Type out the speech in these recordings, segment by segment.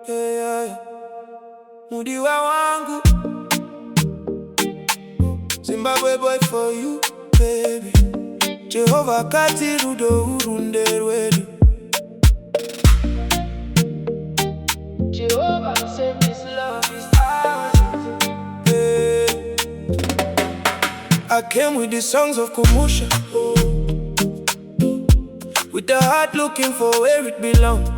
yeah, yeah. Mudiwa wangu, Zimbabwe boy for you, baby. Jehovah kati rudo urunde rwedu. Jehovah said this love is ours. Hey. I came with the songs of commotion, with the heart looking for where it belongs.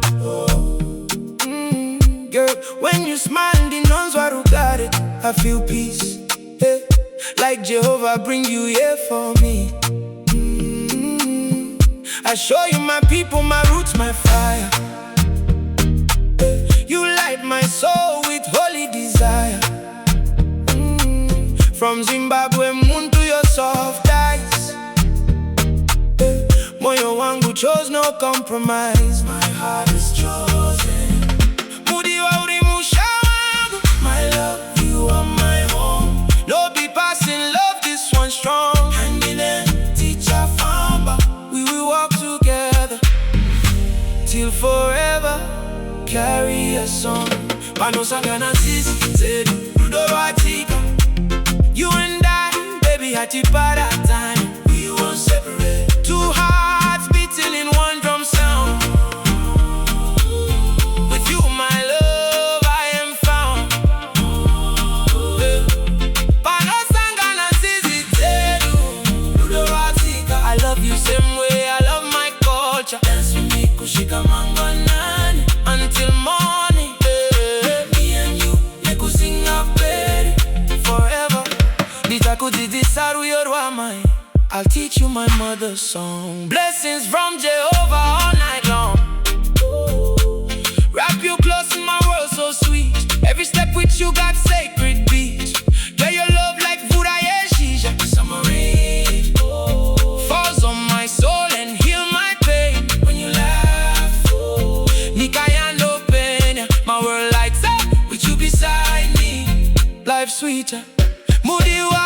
Girl, when you smile, the nuns who got it, I feel peace. Hey. Like Jehovah bring you here for me. I show you my people, my roots, my fire. You light my soul with holy desire. From Zimbabwe moon to your soft eyes. Moyo wangu chose no compromise. My heart is chosen. Mudiwa urimusha wangu. My love, you are my home. No be passing love, this one strong. Hand in hand, teacher famba. We will walk together till forever. Carry a song. Panosanga Nzizi Dzedu. You and I, baby, hati para time. We won't separate. Two hearts beating in one drum sound. With you, my love, I am found. Panosanga Nzizi Dzedu. I love you same way I love my culture. Dance with me, kushika manganani until morning. Me and you, make us sing a baby forever. I'll teach you my mother's song. Blessings from Jehovah all night long. Wrap you close in my world so sweet. Every step with you got sacred beats. Girl, your love like food I ate, shisha. Summer rain falls on my soul and heal my pain. When you laugh, Nikayando penya. My world lights up with you beside me. Life sweeter. Mudiwa.